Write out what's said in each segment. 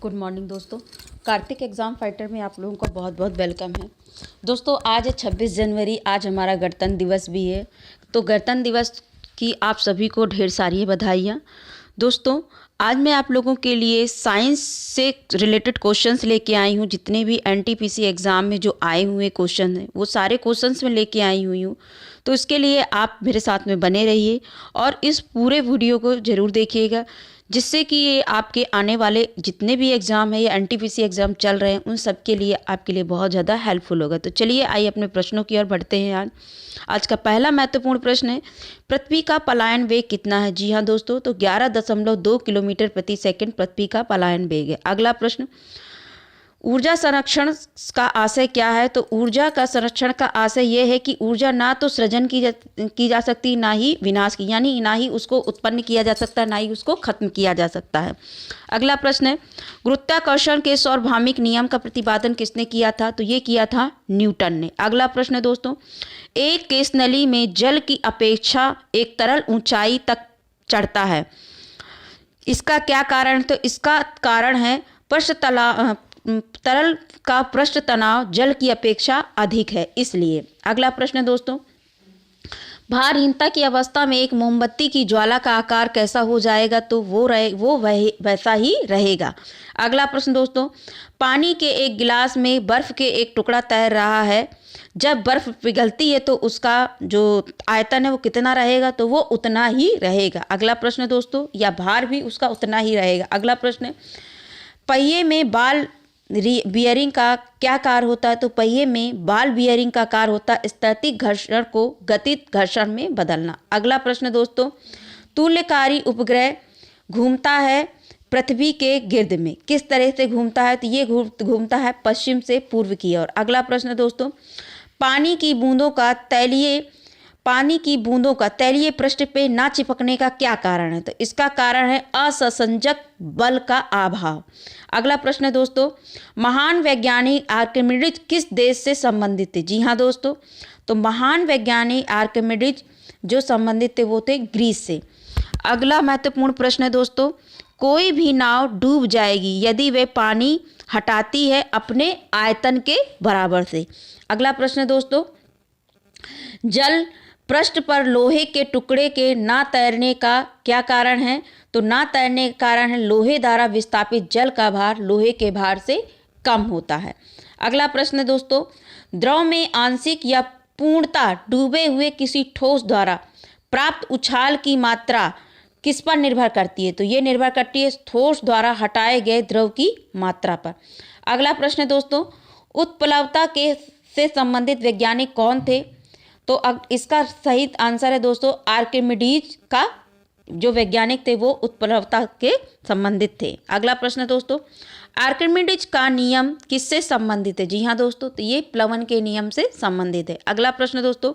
Good morning दोस्तों। Kartik exam fighter में आप लोगों का बहुत बहुत वेलकम है। दोस्तों आज है 26 जनवरी, आज हमारा गणतंत्र दिवस भी है। तो गणतंत्र दिवस की आप सभी को ढेर सारी बधाइयाँ। दोस्तों आज मैं आप लोगों के लिए साइंस से रिलेटेड क्वेश्चंस लेके आई हूँ। जितने भी एनटीपीसी एग्ज़ाम में जो आए हुए क्वेश्चन हैं वो सारे क्वेश्चंस में लेके आई हुई हूँ। तो इसके लिए आप मेरे साथ में बने रहिए और इस पूरे वीडियो को ज़रूर देखिएगा, जिससे कि ये आपके आने वाले जितने भी एग्ज़ाम है या एनटीपीसी एग्ज़ाम चल रहे हैं उन सब के लिए आपके लिए बहुत ज़्यादा हेल्पफुल होगा। तो चलिए आइए अपने प्रश्नों की ओर बढ़ते हैं। आज का पहला महत्वपूर्ण प्रश्न है, पृथ्वी का पलायन वेग कितना है? जी हाँ दोस्तों, तो 11.2 किलोमीटर प्रति सेकंड पृथ्वी का पलायन वेग है। अगला प्रश्न, ऊर्जा संरक्षण का आशय क्या है? तो ऊर्जा का संरक्षण का आशय यह है कि ऊर्जा ना तो सृजन की जा सकती, ना ही विनाश की, यानी ना ही उसको उत्पन्न किया जा सकता, ना ही उसको खत्म किया जा सकता है। अगला प्रश्न है, गुरुत्वाकर्षण के सार्वभौमिक नियम का प्रतिपादन किसने किया था? तो ये किया था न्यूटन ने। अगला प्रश्न है दोस्तों, एक केस नली में जल की अपेक्षा एक तरल ऊंचाई तक चढ़ता है, इसका क्या कारण? तो इसका कारण है तरल का पृष्ठ तनाव जल की अपेक्षा अधिक है, इसलिए। अगला प्रश्न है दोस्तों, भारहीनता की अवस्था में एक मोमबत्ती की ज्वाला का आकार कैसा हो जाएगा? तो वो वैसा ही रहेगा। अगला प्रश्न दोस्तों, पानी के एक गिलास में बर्फ के एक टुकड़ा तैर रहा है, जब बर्फ पिघलती है तो उसका जो आयतन है वो कितना रहेगा? तो वो उतना ही रहेगा। अगला प्रश्न दोस्तों, या भार भी उसका उतना ही रहेगा। अगला प्रश्न है, पहिए में बाल बियरिंग का क्या कार्य होता है? तो पहिए में बाल बियरिंग का कार्य होता है स्थैतिक घर्षण को गतिज घर्षण में बदलना। अगला प्रश्न दोस्तों, तुल्यकारी उपग्रह घूमता है पृथ्वी के गिर्द में, किस तरह से घूमता है? तो ये घूमता है पश्चिम से पूर्व की ओर। अगला प्रश्न दोस्तों, पानी की बूंदों का तैलीय पृष्ठ पे ना चिपकने का क्या कारण है? तो इसका कारण है असंसंजक बल का अभाव। अगला प्रश्न है दोस्तों, महान वैज्ञानिक आर्किमिडीज किस देश से संबंधित थे? जी हाँ दोस्तों, तो महान वैज्ञानिक आर्किमिडीज जो संबंधित थे वो थे ग्रीस से। अगला महत्वपूर्ण प्रश्न है दोस्तों, कोई भी नाव डूब जाएगी यदि वे पानी हटाती है अपने आयतन के बराबर से। अगला प्रश्न है दोस्तों, जल पृष्ठ पर लोहे के टुकड़े के ना तैरने का क्या कारण है? तो ना तैरने का कारण है लोहे द्वारा विस्थापित जल का भार लोहे के भार से कम होता है। अगला प्रश्न है दोस्तों, द्रव में आंशिक या पूर्णतः डूबे हुए किसी ठोस द्वारा प्राप्त उछाल की मात्रा किस पर निर्भर करती है? तो ये निर्भर करती है ठोस द्वारा हटाए गए द्रव की मात्रा पर। अगला प्रश्न है दोस्तों, उत्प्लवता से संबंधित वैज्ञानिक कौन थे? तो इसका सही आंसर है दोस्तों आर्किमिडीज का जो वैज्ञानिक थे वो उत्प्लवता के संबंधित थे। अगला प्रश्न है दोस्तों, आर्किमिडीज का नियम किससे संबंधित है? जी हाँ दोस्तों, तो ये प्लवन के नियम से संबंधित है। अगला प्रश्न दोस्तों,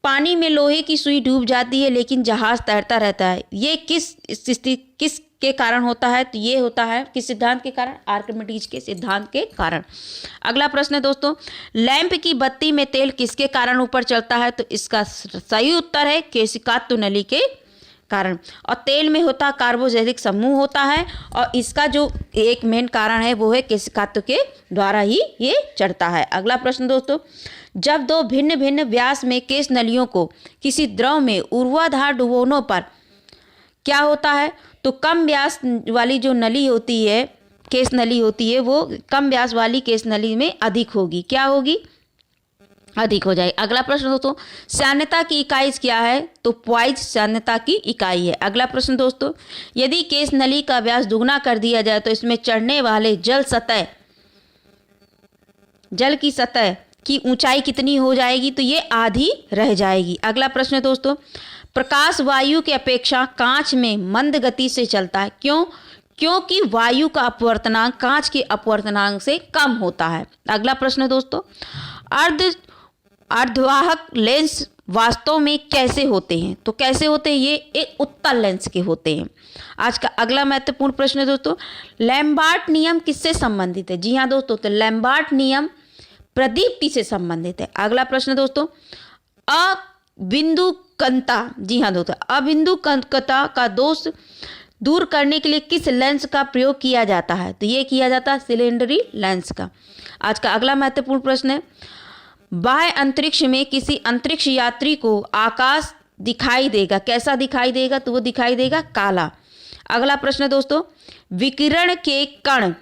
पानी में लोहे की सुई डूब जाती है लेकिन जहाज तैरता रहता है, ये किस के कारण होता है? तो ये होता है किस सिद्धांत के कारण? आर्किमिडीज के सिद्धांत के कारण। अगला प्रश्न है दोस्तों, लैंप की बत्ती में तेल किसके कारण ऊपर चलता है? तो इसका सही उत्तर है केशिकात्व नली के कारण। और तेल में होता कार्बोजैलिक समूह होता है और इसका जो एक मेन कारण है वो है केशिकात्व के द्वारा ही ये चढ़ता है। अगला प्रश्न दोस्तों, जब दो भिन्न भिन्न व्यास में केश नलियों को किसी द्रव में ऊर्ध्वाधर डुबोने पर क्या होता है? तो कम व्यास वाली जो नली होती है, केश नली होती है, वो कम व्यास वाली केश नली में अधिक होगी। क्या होगी? अधिक हो जाए। अगला प्रश्न दोस्तों, साम्यता की इकाई क्या है? तो पॉइज साम्यता की इकाई है। अगला प्रश्न दोस्तों, यदि केश नली का व्यास दुगना कर दिया जाए तो इसमें चढ़ने वाले जल की सतह की ऊंचाई कितनी हो जाएगी? तो ये आधी रह जाएगी। अगला प्रश्न है दोस्तों, प्रकाश वायु की अपेक्षा कांच में मंद गति से चलता है, क्यों? क्योंकि वायु का अपवर्तनांक कांच के अपवर्तनांक से कम होता है। अगला प्रश्न है दोस्तों, अर्धवाहक लेंस वास्तव में कैसे होते हैं? तो कैसे होते हैं? ये एक उत्तल लेंस के होते हैं। आज का अगला महत्वपूर्ण प्रश्न है दोस्तों, लैम्बार्ट नियम किससे संबंधित है? जी हाँ दोस्तों, तो लैम्बार्ट नियम प्रदीप्ति से संबंधित है। अगला प्रश्न दोस्तों, अबिंदुकंता, जी हाँ दोस्तों, अबिंदुकंता का दोष दूर करने के लिए किस लेंस का प्रयोग किया जाता है? तो ये किया जाता है सिलेंडरी लेंस का। आज का अगला महत्वपूर्ण प्रश्न है, बाह्य अंतरिक्ष में किसी अंतरिक्ष यात्री को आकाश दिखाई देगा, कैसा दिखाई देगा? तो वो दिखाई देगा काला। अगला प्रश्न दोस्तों, विकिरण के कण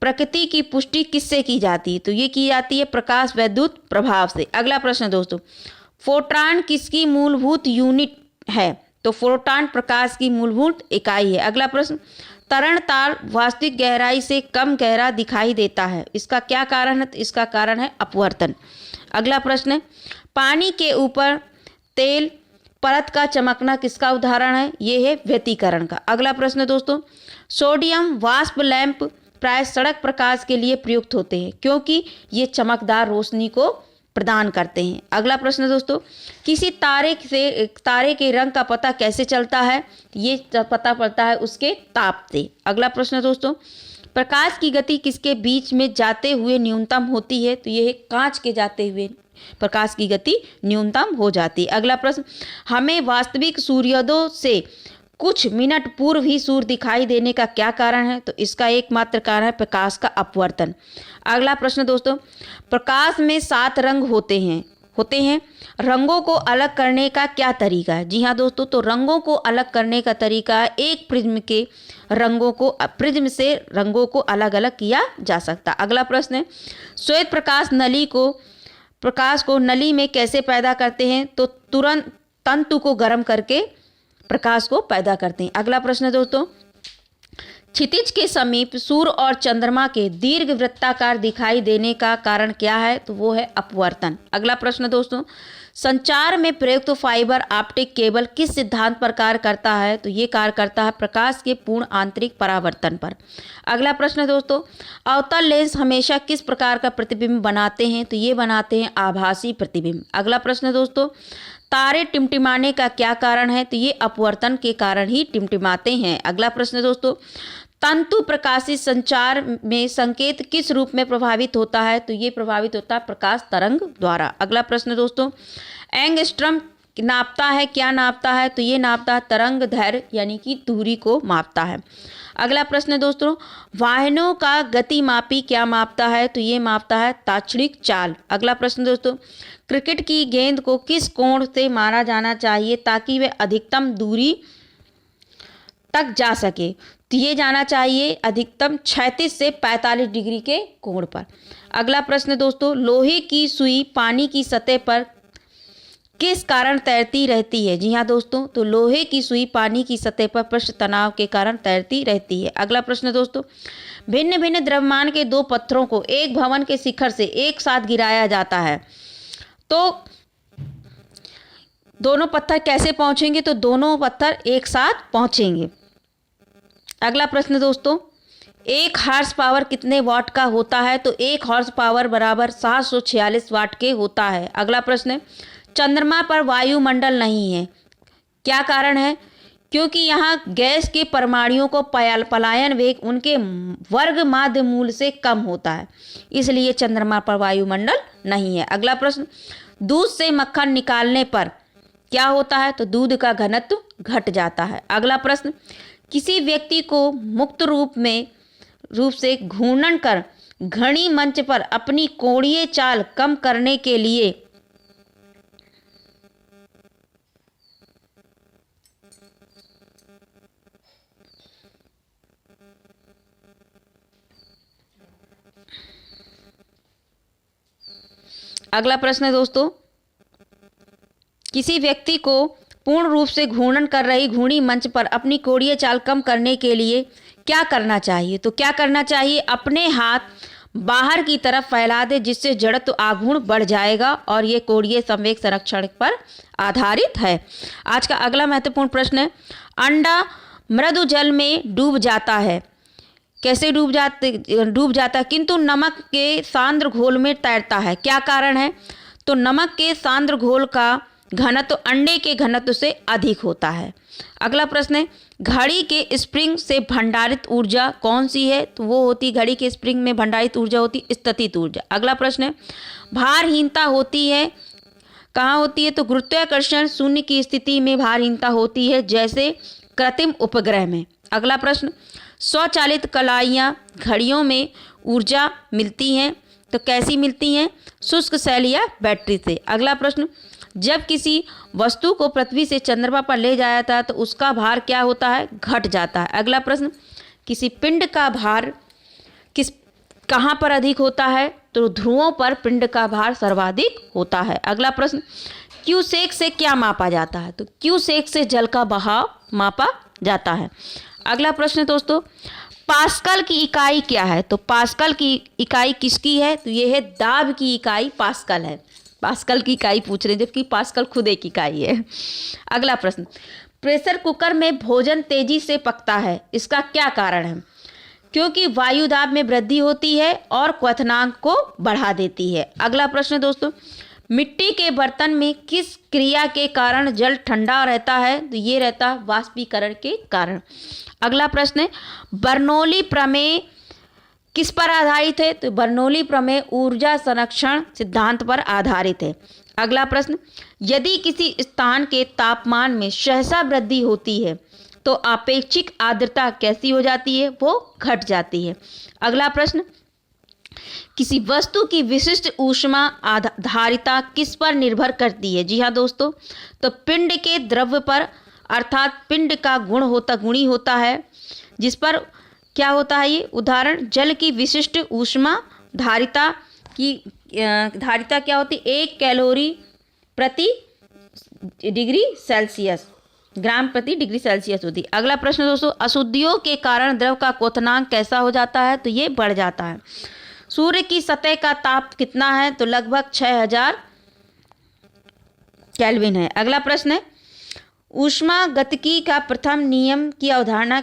प्रकृति की पुष्टि किससे की जाती है? तो ये की जाती है प्रकाश वैद्युत प्रभाव से। अगला प्रश्न दोस्तों, फोटॉन किसकी मूलभूत यूनिट है? तो फोटॉन प्रकाश की मूलभूत इकाई है। अगला प्रश्न, तरण तार वास्तविक गहराई से कम गहरा दिखाई देता है, इसका क्या कारण है? तो इसका कारण है अपवर्तन। अगला प्रश्न, पानी के ऊपर तेल परत का चमकना किसका उदाहरण है? ये है व्यतिकरण का। अगला प्रश्न दोस्तों, सोडियम वाष्प लैंप प्राय सड़क प्रकाश के लिए प्रयुक्त होते हैं क्योंकि ये चमकदार रोशनी को प्रदान करते हैं। अगला प्रश्न दोस्तों, किसी तारे के रंग का पता कैसे चलता है? ये पता पड़ता है उसके ताप से। अगला प्रश्न दोस्तों, प्रकाश की गति किसके बीच में जाते हुए न्यूनतम होती है? तो ये है कांच के जाते हुए प्रकाश की गति न्यूनतम हो जाती है। अगला प्रश्न, हमें वास्तविक सूर्योदय से कुछ मिनट पूर्व ही सूर्य दिखाई देने का क्या कारण है? तो इसका एकमात्र कारण है प्रकाश का अपवर्तन। अगला प्रश्न दोस्तों, प्रकाश में 7 रंग होते हैं, रंगों को अलग करने का क्या तरीका है? जी हाँ दोस्तों, तो रंगों को अलग करने का तरीका है एक प्रिज्म से रंगों को अलग अलग किया जा सकता। अगला प्रश्न है, श्वेत प्रकाश को नली में कैसे पैदा करते हैं? तो तुरंत तंतु को गर्म करके प्रकाश को पैदा करते हैं। अगला प्रश्न दोस्तों, क्षितिज के समीप सूर्य और चंद्रमा के दीर्घ वृत्ताकार दिखाई देने का कारण क्या है? तो वो है अपवर्तन। अगला प्रश्न दोस्तों, संचार में प्रयुक्त फाइबर ऑप्टिक केबल किस सिद्धांत पर कार्य करता है? तो ये कार्य करता है प्रकाश के पूर्ण आंतरिक परावर्तन पर। अगला प्रश्न दोस्तों, अवतल लेंस हमेशा किस प्रकार का प्रतिबिंब बनाते हैं? तो ये बनाते हैं आभासी प्रतिबिंब। अगला प्रश्न दोस्तों, तारे टिमटिमाने का क्या कारण है? तो ये अपवर्तन के कारण ही टिमटिमाते हैं। अगला प्रश्न दोस्तों, तंतु प्रकाशित संचार में संकेत किस रूप में प्रभावित होता है? तो ये प्रभावित होता है प्रकाश तरंग द्वारा। अगला प्रश्न दोस्तों, एंगस्ट्रम नापता है, क्या नापता है? तो ये नापता है तरंग दैर्घ्य यानी कि दूरी को मापता है। अगला प्रश्न दोस्तों, वाहनों का गतिमापी क्या मापता है? तो ये मापता है ताक्षणिक चाल। अगला प्रश्न दोस्तों, क्रिकेट की गेंद को किस कोण से मारा जाना चाहिए ताकि वह अधिकतम दूरी तक जा सके? तो ये जाना चाहिए अधिकतम 36 से 45 डिग्री के कोण पर। अगला प्रश्न दोस्तों, लोहे की सुई पानी की सतह पर किस कारण तैरती रहती है? जी हाँ दोस्तों, तो लोहे की सुई पानी की सतह पर पृष्ठ तनाव के कारण तैरती रहती है। अगला प्रश्न दोस्तों, भिन्न भिन्न द्रव्यमान के 2 पत्थरों को एक भवन के शिखर से एक साथ गिराया जाता है तो दोनों पत्थर कैसे पहुंचेंगे? तो दोनों पत्थर एक साथ पहुंचेंगे। अगला प्रश्न दोस्तों, 1 हॉर्स पावर कितने वाट का होता है? तो 1 हॉर्स पावर बराबर 746 वाट के होता है। अगला प्रश्न है, चंद्रमा पर वायुमंडल नहीं है, क्या कारण है? क्योंकि यहाँ गैस के परमाणुओं को पलायन वेग उनके वर्ग माध्य मूल से कम होता है, इसलिए चंद्रमा पर वायुमंडल नहीं है। अगला प्रश्न, दूध से मक्खन निकालने पर क्या होता है? तो दूध का घनत्व घट जाता है। अगला प्रश्न, किसी व्यक्ति को मुक्त रूप से घूर्णन कर घड़ी मंच पर अपनी कोणीय चाल कम करने के लिए अगला प्रश्न है दोस्तों, किसी व्यक्ति को पूर्ण रूप से घूर्णन कर रही घूर्णी मंच पर अपनी कोणीय चाल कम करने के लिए क्या करना चाहिए? तो क्या करना चाहिए? अपने हाथ बाहर की तरफ फैला दे जिससे जड़त्व आघूर्ण बढ़ जाएगा और ये कोणीय संवेग संरक्षण पर आधारित है। आज का अगला महत्वपूर्ण प्रश्न है, अंडा मृदु जल में डूब जाता है, कैसे डूब जाता है किंतु नमक के सांद्र घोल में तैरता है, क्या कारण है? तो नमक के सांद्र घोल का घनत्व अंडे के घनत्व से अधिक होता है। अगला प्रश्न है, घड़ी के स्प्रिंग से भंडारित ऊर्जा कौन सी है? तो वो होती घड़ी के स्प्रिंग में भंडारित ऊर्जा होती स्थितिज ऊर्जा। अगला प्रश्न है, भारहीनता होती है कहाँ होती है? तो गुरुत्वाकर्षण शून्य की स्थिति में भारहीनता होती है जैसे कृत्रिम उपग्रह में। अगला प्रश्न, स्वचालित कलाइयाँ घड़ियों में ऊर्जा मिलती हैं तो कैसी मिलती हैं? शुष्क सेल या बैटरी से। अगला प्रश्न, जब किसी वस्तु को पृथ्वी से चंद्रमा पर ले जाया जाता है तो उसका भार क्या होता है? घट जाता है। अगला प्रश्न, किसी पिंड का भार कहाँ पर अधिक होता है? तो ध्रुवों पर पिंड का भार सर्वाधिक होता है। अगला प्रश्न, क्यूसेक से क्या मापा जाता है? तो क्यूसेक से जल का बहाव मापा जाता है। अगला प्रश्न दोस्तों, पास्कल की इकाई क्या है? तो पास्कल की इकाई किसकी है? तो ये है दाब की इकाई पास्कल है। पास्कल की इकाई पूछ रहे हैं, जबकि पास्कल खुद एक इकाई है। अगला प्रश्न, प्रेशर कुकर में भोजन तेजी से पकता है, इसका क्या कारण है? क्योंकि वायु दाब में वृद्धि होती है और क्वथनांक को बढ़ा देती है। अगला प्रश्न दोस्तों, मिट्टी के बर्तन में किस क्रिया के कारण जल ठंडा रहता है? तो ये रहता वाष्पीकरण के कारण। अगला प्रश्न है, बर्नौली प्रमेय किस पर आधारित है? तो बर्नौली प्रमेय ऊर्जा संरक्षण सिद्धांत पर आधारित है। अगला प्रश्न, यदि किसी स्थान के तापमान में सहसा वृद्धि होती है तो आपेक्षिक आर्द्रता कैसी हो जाती है? वो घट जाती है। अगला प्रश्न, किसी वस्तु की विशिष्ट ऊष्मा धारिता किस पर निर्भर करती है? जी हाँ दोस्तों, तो पिंड के द्रव्य पर, अर्थात पिंड का गुणी होता है, जिस पर क्या होता है ये? उदाहरण, जल की विशिष्ट ऊष्मा धारिता की धारिता क्या होती है? 1 कैलोरी प्रति डिग्री सेल्सियस, ग्राम प्रति डिग्री सेल्सियस होती है। अगला प्रश्न दोस्तों, अशुद्धियों के कारण द्रव का क्वथनांक कैसा हो जाता है? तो ये बढ़ जाता है। सूर्य की सतह का ताप कितना है? तो लगभग 6000 केल्विन है। अगला प्रश्न है, ऊष्मागतिकी का प्रथम नियम की अवधारणा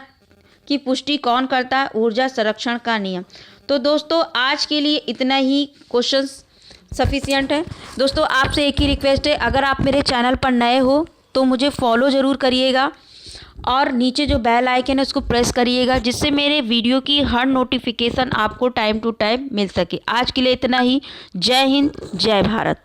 की पुष्टि कौन करता है? ऊर्जा संरक्षण का नियम। तो दोस्तों आज के लिए इतना ही क्वेश्चंस सफिशिएंट है। दोस्तों आपसे एक ही रिक्वेस्ट है, अगर आप मेरे चैनल पर नए हो तो मुझे फॉलो ज़रूर करिएगा और नीचे जो बेल आइकन है उसको प्रेस करिएगा, जिससे मेरे वीडियो की हर नोटिफिकेशन आपको टाइम टू टाइम मिल सके। आज के लिए इतना ही। जय हिंद, जय भारत।